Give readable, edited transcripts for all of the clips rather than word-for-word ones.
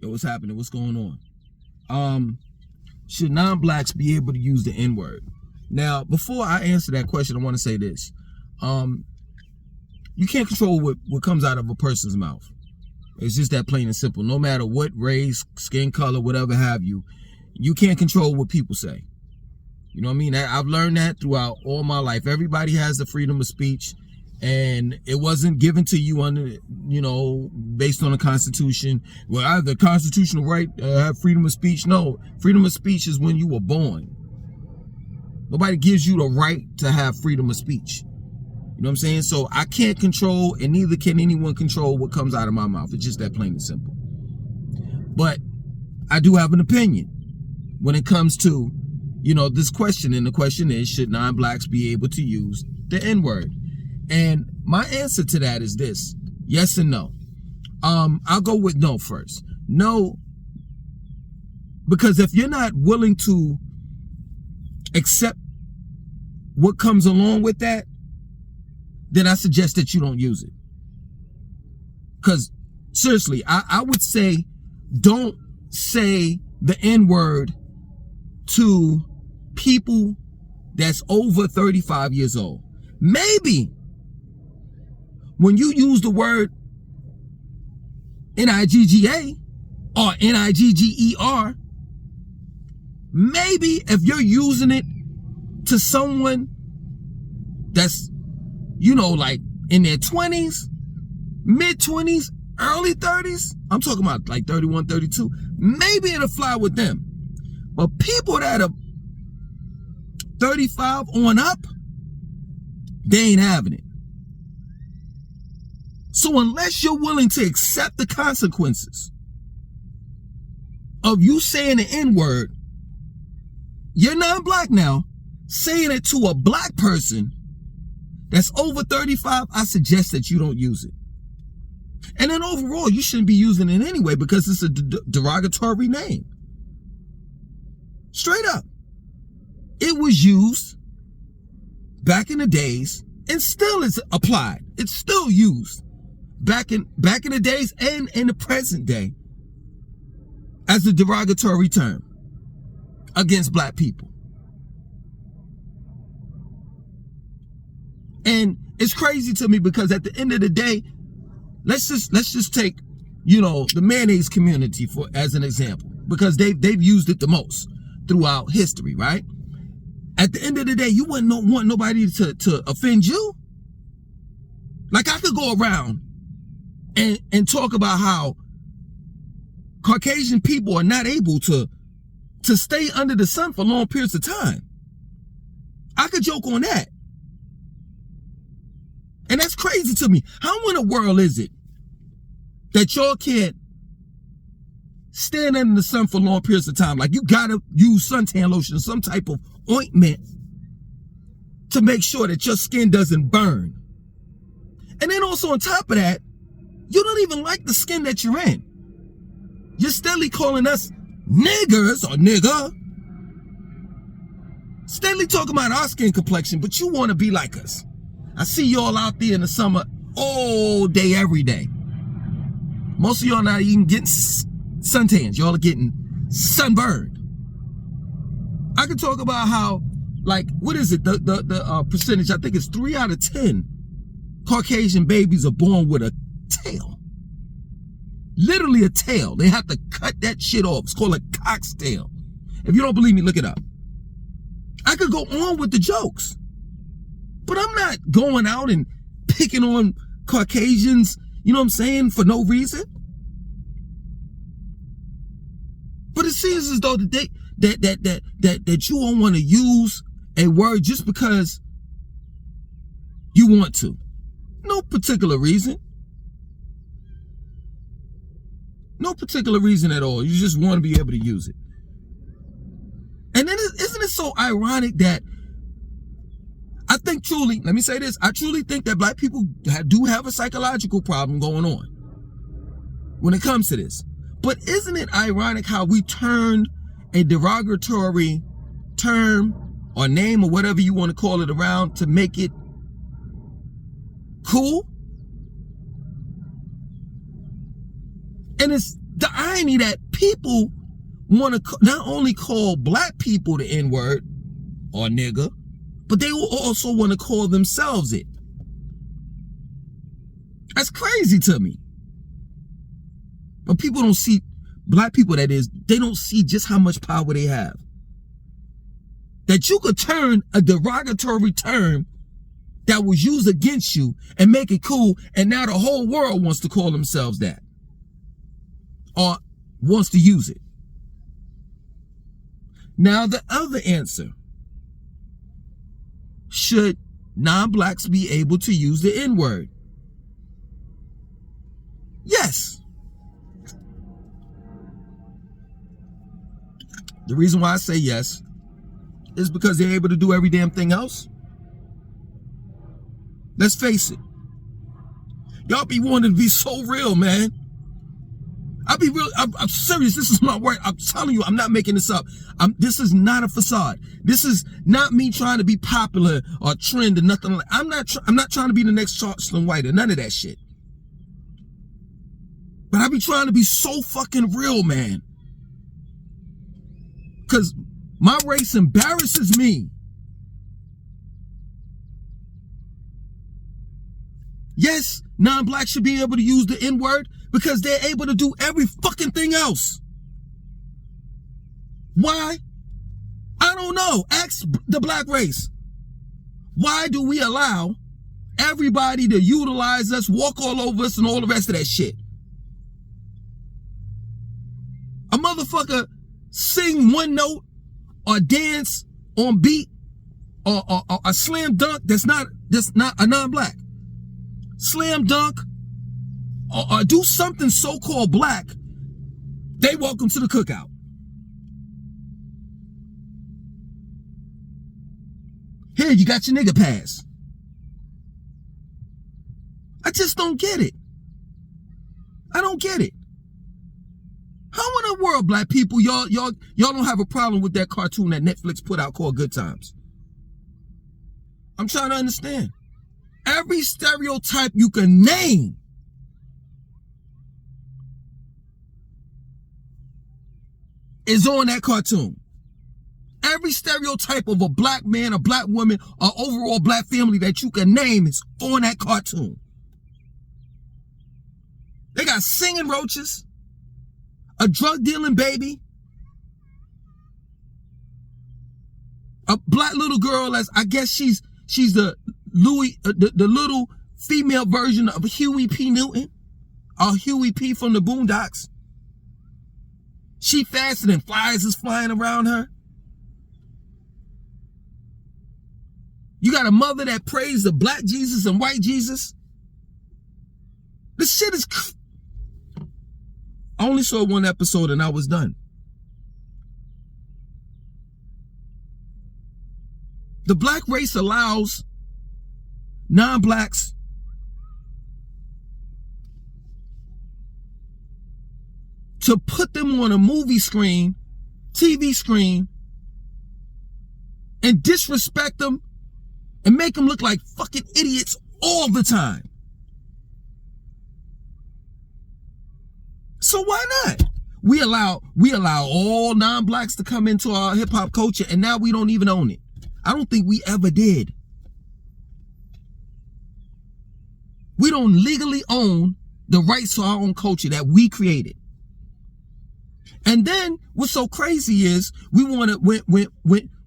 Yo, what's happening? What's going on? Should non-blacks be able to use the N-word? Now, before I answer that question, I want to say this. You can't control what comes out of a person's mouth. It's just that plain and simple. No matter what race, skin color, whatever have you, you can't control what people say. You know what I mean? I've learned that throughout all my life. Everybody has the freedom of speech, and it wasn't given to you under, based on the Constitution. Well, I have the constitutional right to have freedom of speech. No, freedom of speech is when you were born. Nobody gives you the right to have freedom of speech. You know what I'm saying? So I can't control, and neither can anyone control what comes out of my mouth. It's just that plain and simple. But I do have an opinion when it comes to, this question. And the question is, should non-blacks be able to use the N-word? And my answer to that is this: yes and no. I'll go with no first. No, because if you're not willing to accept what comes along with that, then I suggest that you don't use it. Because seriously, I would say don't say the N-word to people that's over 35 years old. Maybe when you use the word N-I-G-G-A or N-I-G-G-E-R, maybe if you're using it to someone that's, like in their 20s, mid-20s, early 30s, I'm talking about like 31, 32, maybe it'll fly with them. But people that are 35 on up, they ain't having it. So unless you're willing to accept the consequences of you saying the N-word, you're non-black now, saying it to a black person that's over 35, I suggest that you don't use it. And then overall, you shouldn't be using it anyway because it's a derogatory name. Straight up. It was used back in the days and still is applied. It's still used back in the days and in the present day as a derogatory term against black people. And it's crazy to me because at the end of the day, let's just take, the mayonnaise community as an example, because they've used it the most throughout history, right? At the end of the day, you wouldn't want nobody to offend you. Like I could go around and talk about how Caucasian people are not able to stay under the sun for long periods of time. I could joke on that. And that's crazy to me. How in the world is it that y'all can't stand under the sun for long periods of time? Like you gotta use suntan lotion, some type of ointment to make sure that your skin doesn't burn. And then also on top of that, you don't even like the skin that you're in. You're steadily calling us niggers or nigger. Steadily talking about our skin complexion, but you want to be like us. I see y'all out there in the summer all day, every day. Most of y'all not even getting suntans. Y'all are getting sunburned. I could talk about how, what is it? The percentage, I think it's 3 out of 10 Caucasian babies are born with a tail. Literally a tail. They have to cut that shit off. It's called a cocktail. If you don't believe me, look it up. I could go on with the jokes. But I'm not going out and picking on Caucasians, for no reason. But it seems as though that you don't want to use a word just because you want to. No particular reason. No particular reason at all. You just want to be able to use it. And then isn't it so ironic that I think truly, let me say this, I truly think that black people do have a psychological problem going on when it comes to this. But isn't it ironic how we turned a derogatory term or name or whatever you want to call it around to make it cool? And it's the irony that people want to not only call black people the N-word or nigga, but they will also want to call themselves it. That's crazy to me. But people don't see, black people that is, they don't see just how much power they have. That you could turn a derogatory term that was used against you and make it cool, and now the whole world wants to call themselves that. Or wants to use it. Now the other answer. Should non-blacks be able to use the N-word? Yes. The reason why I say yes is because they're able to do every damn thing else. Let's face it. Y'all be wanting to be so real, man. I'll be real. I'm serious. This is my word. I'm telling you, I'm not making this up. This is not a facade. This is not me trying to be popular or trend or nothing like. I'm not trying to be the next Charleston White or none of that shit. But I be trying to be so fucking real, man. Because my race embarrasses me. Yes, non-blacks should be able to use the N-word because they're able to do every fucking thing else. Why? I don't know. Ask the black race. Why do we allow everybody to utilize us, walk all over us, and all the rest of that shit? A motherfucker sing one note or dance on beat or a slam dunk that's not a non-black. Slam dunk or do something so-called black, they welcome to the cookout. Here, you got your nigga pass. I just don't get it. I don't get it. How in the world, black people, y'all don't have a problem with that cartoon that Netflix put out called Good Times? I'm trying to understand. Every stereotype you can name is on that cartoon. Every stereotype of a black man, a black woman, or overall black family that you can name is on that cartoon. They got singing roaches, a drug dealing baby, a black little girl as I guess she's the the little female version of Huey P. Newton, or Huey P. from the Boondocks. She faster than flies is flying around her. You got a mother that prays the black Jesus and white Jesus. This shit is... I only saw one episode and I was done. The black race allows non-blacks to put them on a movie screen, TV screen, and disrespect them and make them look like fucking idiots all the time. So why not? We allow all non-blacks to come into our hip-hop culture, and now we don't even own it. I don't think we ever did. We don't legally own the rights to our own culture that we created. And then what's so crazy is we want to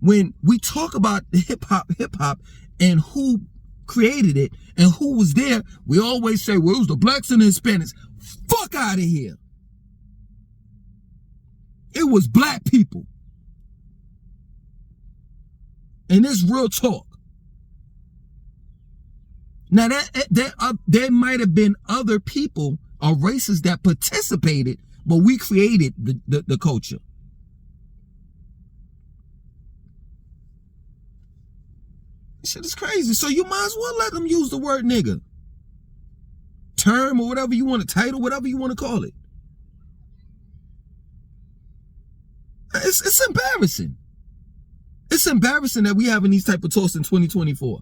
when we talk about the hip hop and who created it and who was there, we always say, well, it was the blacks and the Hispanics. Fuck out of here. It was black people. And it's real talk. Now there might have been other people or races that participated, but we created the culture. Shit is crazy. So you might as well let them use the word nigga. Term or whatever you want to title, whatever you want to call it. It's embarrassing. It's embarrassing that we having these type of talks in 2024.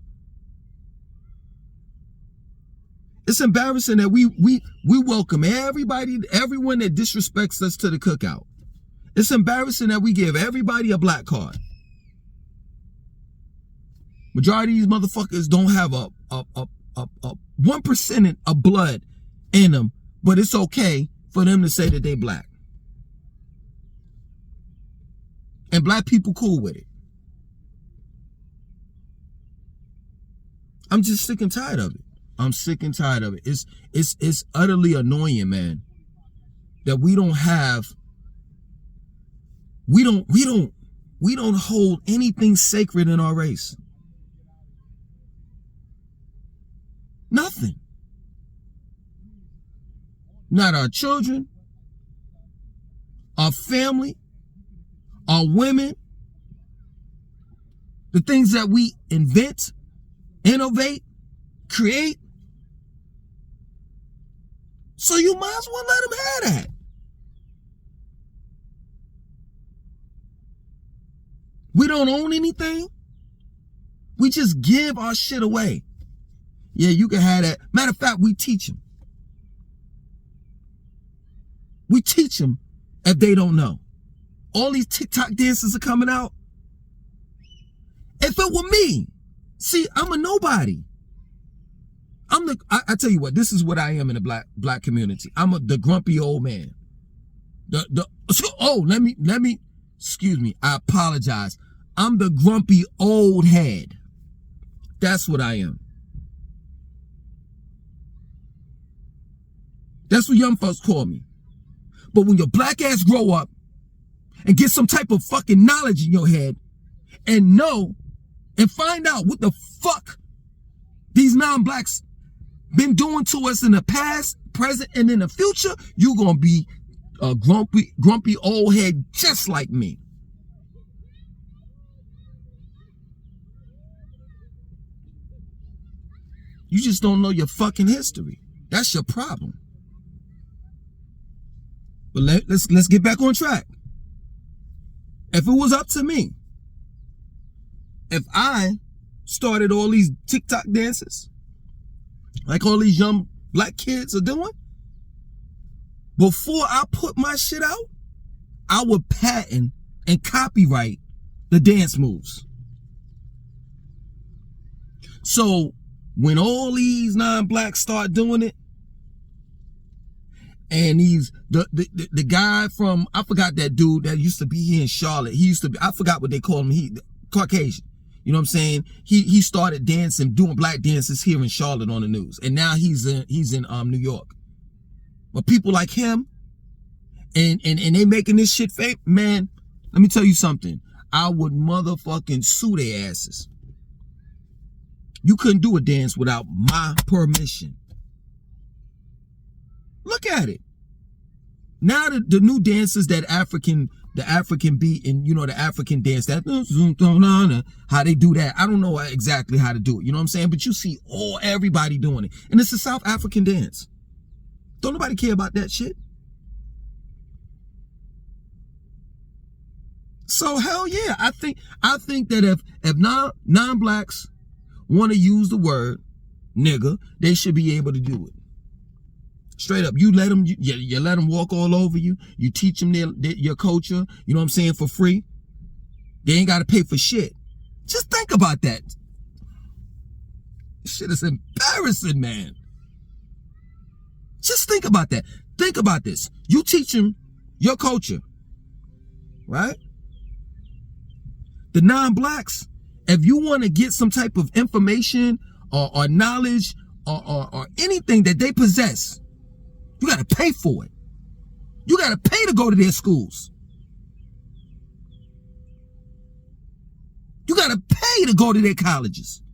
It's embarrassing that we welcome everyone that disrespects us to the cookout. It's embarrassing that we give everybody a black card. Majority of these motherfuckers don't have a 1% of blood in them, but it's okay for them to say that they black. And black people cool with it. I'm just sick and tired of it. I'm sick and tired of it. It's utterly annoying, man, that we don't hold anything sacred in our race. Nothing. Not our children, our family, our women, the things that we invent, innovate, create. So you might as well let them have that. We don't own anything. We just give our shit away. Yeah, you can have that. Matter of fact, we teach them. We teach them if they don't know. All these TikTok dances are coming out. If it were me, see, I'm a nobody. I tell you what, this is what I am in the black community. I'm the grumpy old man. Excuse me, I apologize. I'm the grumpy old head. That's what I am. That's what young folks call me. But when your black ass grow up and get some type of fucking knowledge in your head and know and find out what the fuck these non-blacks been doing to us in the past, present, and in the future, you're gonna be a grumpy old head just like me. You just don't know your fucking history. That's your problem. But let's get back on track. If it was up to me, if I started all these TikTok dances, like all these young black kids are doing, before I put my shit out, I would patent and copyright the dance moves. So when all these non-blacks start doing it, and the guy from, I forgot that dude that used to be here in Charlotte. He used to be, I forgot what they call him. Caucasian. You know what I'm saying? He started dancing, doing black dances here in Charlotte on the news. And now he's in New York. But people like him and they making this shit fake, man, let me tell you something. I would motherfucking sue their asses. You couldn't do a dance without my permission. Look at it. Now the new dances that the African beat and, you know, the African dance, that how they do that. I don't know exactly how to do it. You know what I'm saying? But you see everybody doing it. And it's a South African dance. Don't nobody care about that shit. So hell yeah. I think that if non-blacks want to use the word nigga, they should be able to do it. Straight up, you let them walk all over you. You teach them your culture, you know what I'm saying, for free. They ain't got to pay for shit. Just think about that. This shit is embarrassing, man. Just think about that. Think about this. You teach them your culture, right? The non-blacks, if you want to get some type of information or knowledge or anything that they possess, you got to pay for it. You got to pay to go to their schools. You got to pay to go to their colleges.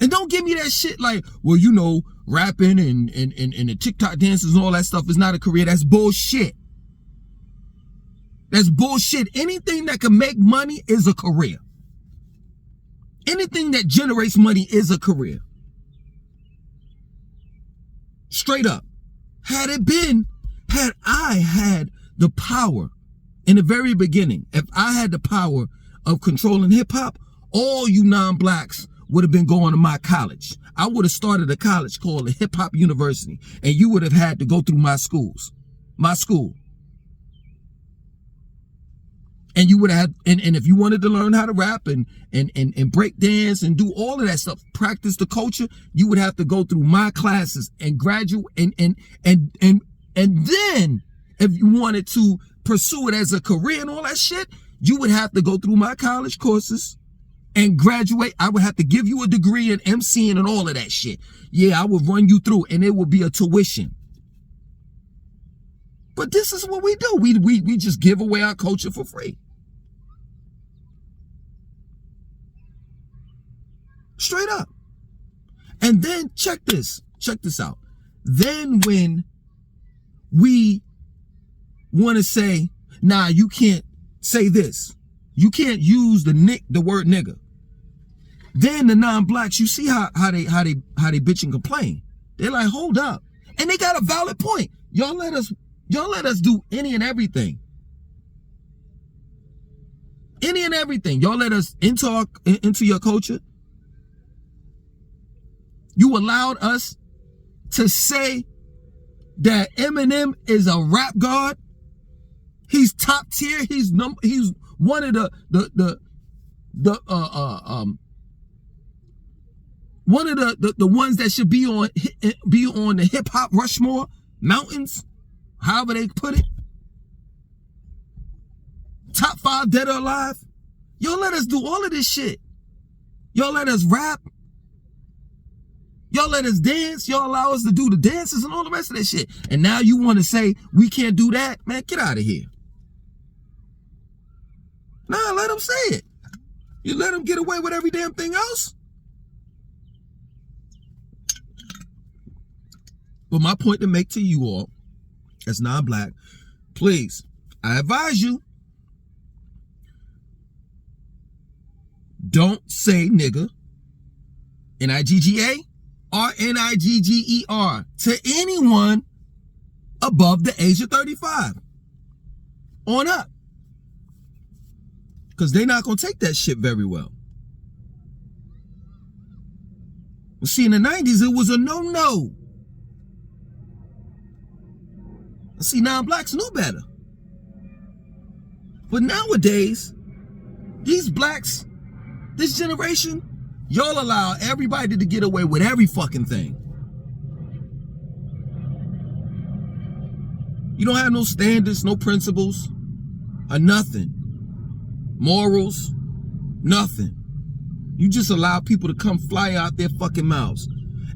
And don't give me that shit like, well, you know, rapping and the TikTok dances and all that stuff is not a career. That's bullshit. That's bullshit. Anything that can make money is a career. Anything that generates money is a career. Straight up. Had I had the power in the very beginning, if I had the power of controlling hip hop, all you non-blacks would have been going to my college. I would have started a college called a Hip Hop University, and you would have had to go through my school. And you would have had, and if you wanted to learn how to rap and break dance and do all of that stuff, practice the culture, you would have to go through my classes and graduate and then if you wanted to pursue it as a career and all that shit, you would have to go through my college courses and graduate. I would have to give you a degree in MCing and all of that shit. Yeah, I would run you through, and it would be a tuition. But this is what we do. We just give away our culture for free. Straight up. And then check this out. Then when we want to say, nah, you can't say this. You can't use the word nigga. Then the non-blacks, you see how they bitch and complain. They're like, hold up. And they got a valid point. Y'all let us do any and everything. Any and everything. Y'all let us into your culture. You allowed us to say that Eminem is a rap god. He's top tier. He's one of the ones that should be on the hip hop Rushmore mountains, however they put it. Top 5 dead or alive. Y'all let us do all of this shit. Y'all let us rap. Y'all let us dance. Y'all allow us to do the dances and all the rest of that shit. And now you want to say we can't do that? Man, get out of here. Nah, let them say it. You let them get away with every damn thing else? But my point to make to you all, as non-black, please, I advise you, don't say nigga, N-I-G-G-A, or N-I-G-G-E-R, to anyone above the age of 35 on up. Because they're not going to take that shit very well. See, in the 90s, it was a no-no. See, non-blacks knew better. But nowadays, these blacks, this generation, y'all allow everybody to get away with every fucking thing. You don't have no standards, no principles, or nothing. Morals, nothing. You just allow people to come fly out their fucking mouths.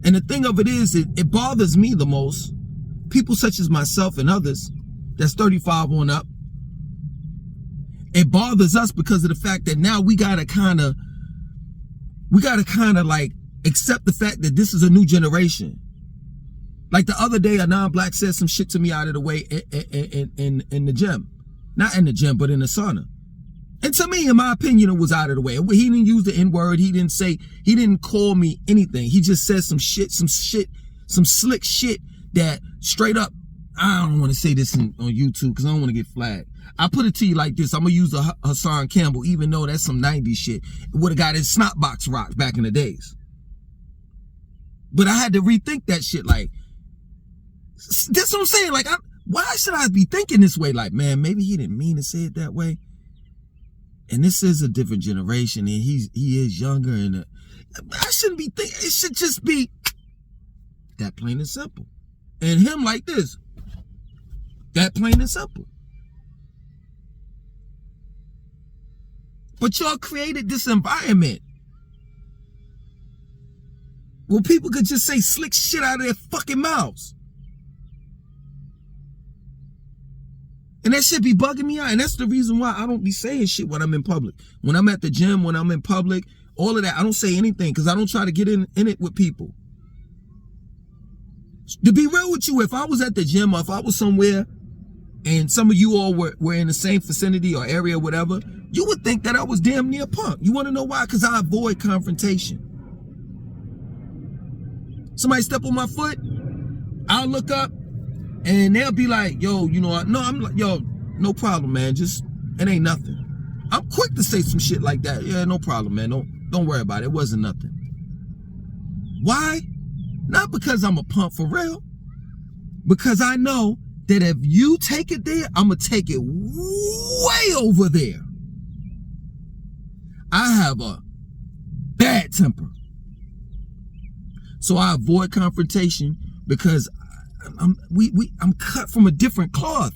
And the thing of it is, it bothers me the most. People such as myself and others, that's 35 on up. It bothers us because of the fact that now we gotta kind of like accept the fact that this is a new generation. Like the other day, a non-black said some shit to me out of the way in the gym. Not in the gym, but in the sauna. And to me, in my opinion, it was out of the way. He didn't use the N-word. He didn't call me anything. He just said some slick shit that straight up, I don't want to say this on YouTube because I don't want to get flagged. I put it to you like this. I'm going to use a Hassan Campbell, even though that's some 90s shit. It would have got his snot box rocked back in the days. But I had to rethink that shit. Like, that's what I'm saying. Like, why should I be thinking this way? Like, man, maybe he didn't mean to say it that way. And this is a different generation, and he is younger, and I shouldn't be thinking. It should just be that plain and simple. And him like this, that plain and simple. But y'all created this environment where people could just say slick shit out of their fucking mouths. And that shit be bugging me out. And that's the reason why I don't be saying shit when I'm in public. When I'm at the gym, when I'm in public, all of that, I don't say anything because I don't try to get in it with people. To be real with you, if I was at the gym or if I was somewhere and some of you all were in the same vicinity or area or whatever, you would think that I was damn near punk. You want to know why? Because I avoid confrontation. Somebody step on my foot, I'll look up and they'll be like, yo, you know, I'm like, yo, no problem, man. Just, it ain't nothing. I'm quick to say some shit like that. Yeah, no problem, man. Don't worry about it. It wasn't nothing. Why? Not because I'm a pump for real. Because I know that if you take it there, I'm going to take it way over there. I have a bad temper. So I avoid confrontation because I'm cut from a different cloth.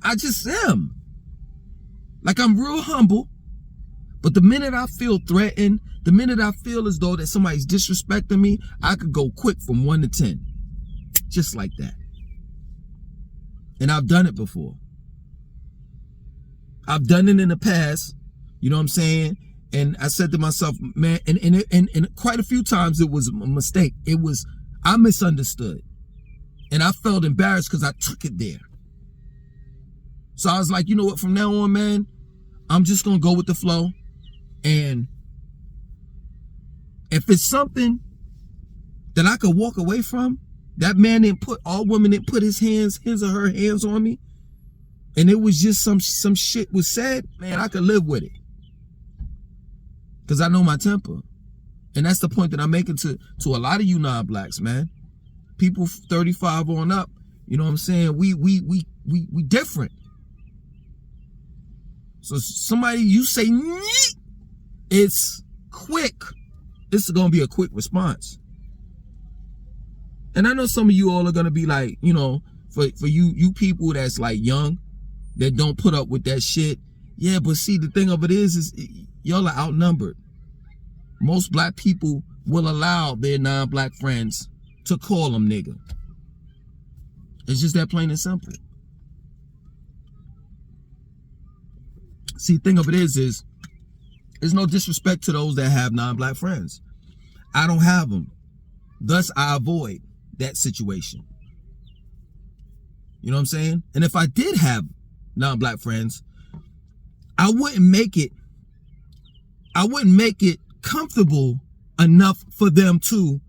I just am. Like, I'm real humble, but the minute I feel threatened, the minute I feel as though that somebody's disrespecting me, I could go quick from 1 to 10. Just like that. And I've done it before. I've done it in the past, you know what I'm saying? And I said to myself, man, and quite a few times it was a mistake. I misunderstood. And I felt embarrassed because I took it there. So I was like, you know what, from now on, man, I'm just going to go with the flow. And if it's something that I could walk away from, that man all women didn't put his or her hands on me, and it was just some shit was said, man, I could live with it. Because I know my temper. And that's the point that I'm making to a lot of you non-blacks, man. People 35 on up, you know what I'm saying? We different. So somebody, you say, it's quick. This is going to be a quick response. And I know some of you all are going to be like, you know, for you people that's like young, that don't put up with that shit. Yeah, but see, the thing of it is y'all are outnumbered. Most black people will allow their non-black friends to call them nigga. It's just that plain and simple. See, the thing of it is there's no disrespect to those that have non-black friends. I don't have them. Thus, I avoid that situation. You know what I'm saying? And if I did have non-black friends, I wouldn't make it comfortable enough for them to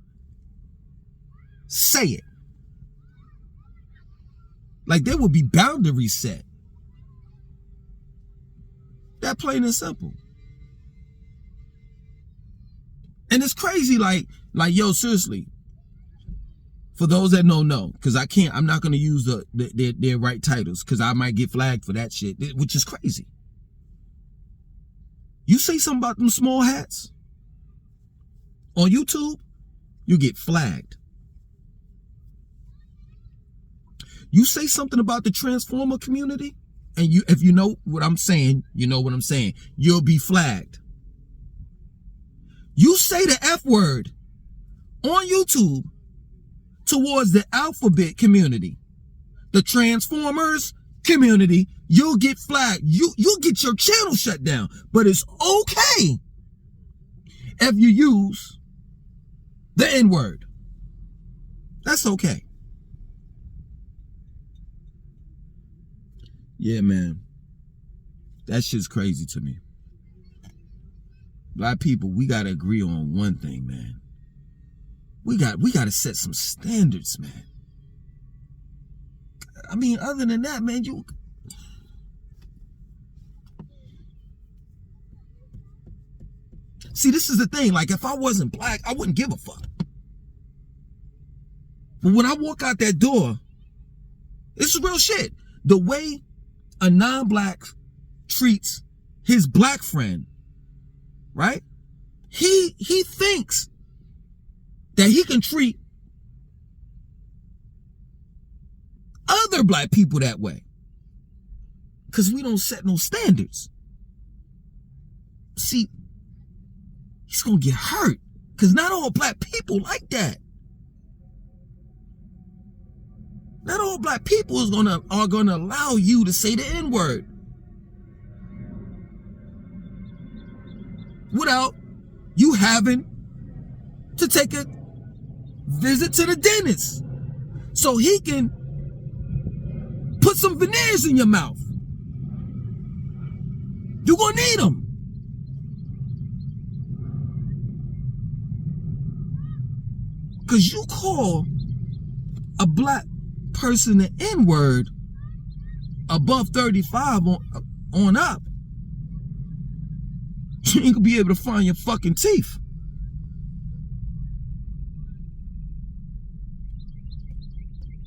say it. Like, there would be boundaries set. That plain and simple. And it's crazy, like, yo, seriously. For those that don't know, because I'm not going to use their right titles, because I might get flagged for that shit, which is crazy. You say something about them small hats on YouTube, you get flagged. You say something about the Transformer community, and if you know what I'm saying, you know what I'm saying, you'll be flagged. You say the F word on YouTube towards the alphabet community, the Transformers community, you'll get flagged. You'll get your channel shut down. But it's okay if you use the N-word. That's okay. Yeah, man. That shit's crazy to me. Black people, we gotta agree on one thing, man. We gotta set some standards, man. I mean, other than that, man, see, this is the thing. Like, if I wasn't black, I wouldn't give a fuck. But when I walk out that door, this is real shit. The way a non-black treats his black friend, right? He thinks that he can treat other black people that way. Because we don't set no standards. See, he's going to get hurt. Because not all black people like that. Not all black people are gonna allow you to say the N-word without you having to take a visit to the dentist so he can put some veneers in your mouth. You're gonna need them. Because you call a black person the N-word above 35 on up, you ain't gonna be able to find your fucking teeth.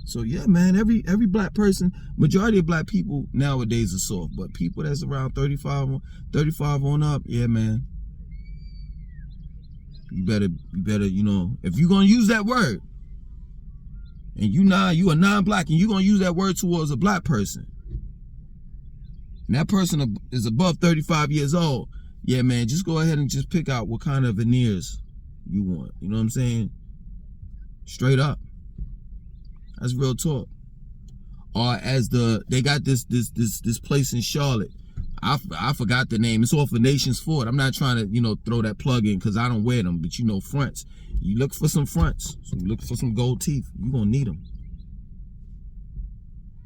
So yeah, man, every black person, majority of black people nowadays are soft, but people that's around 35 on up, yeah, man. You better, you know, if you're gonna use that word, and you are non-black, and you're gonna use that word towards a black person, and that person is above 35 years old, yeah, man, just go ahead and just pick out what kind of veneers you want. You know what I'm saying? Straight up. That's real talk. Or as they got this place in Charlotte. I forgot the name. It's off of Nations Ford. I'm not trying to, you know, throw that plug in because I don't wear them, but you know, fronts. You look for some fronts. So you look for some gold teeth. You're gonna need them.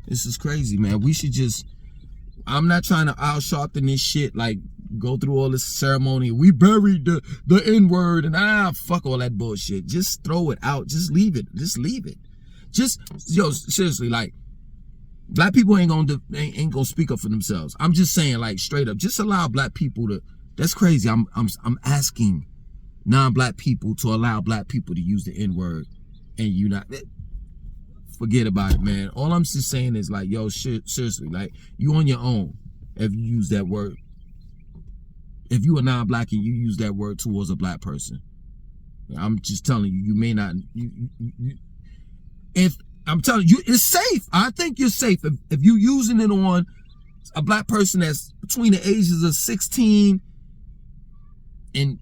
This is crazy, man. We should just, I'm not trying to out-sharpen this shit, like go through all this ceremony. We buried the N-word and fuck all that bullshit. Just throw it out. Just leave it. Just leave it. Just, yo, seriously, like, black people ain't gonna speak up for themselves. I'm just saying, like, straight up, just allow black people to, that's crazy. I'm asking non-black people to allow black people to use the N-word, and you not, forget about it, man. All I'm just saying is, like, yo, seriously, like, you on your own if you use that word. If you are non-black and you use that word towards a black person, I'm just telling you, you may not, if I'm telling you, it's safe. I think you're safe if you're using it on a black person that's between the ages of 16 and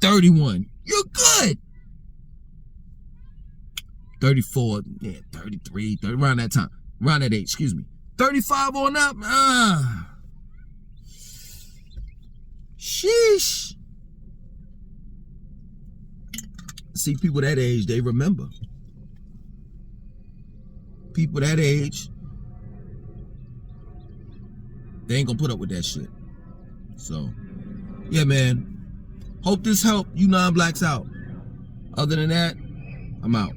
31. You're good. 34, yeah, 33, 30, around that time, around that age, excuse me. 35 on up, sheesh. See, people that age, they remember. People that age, they ain't gonna put up with that shit. So, yeah, man. Hope this helped you non-blacks out. Other than that, I'm out.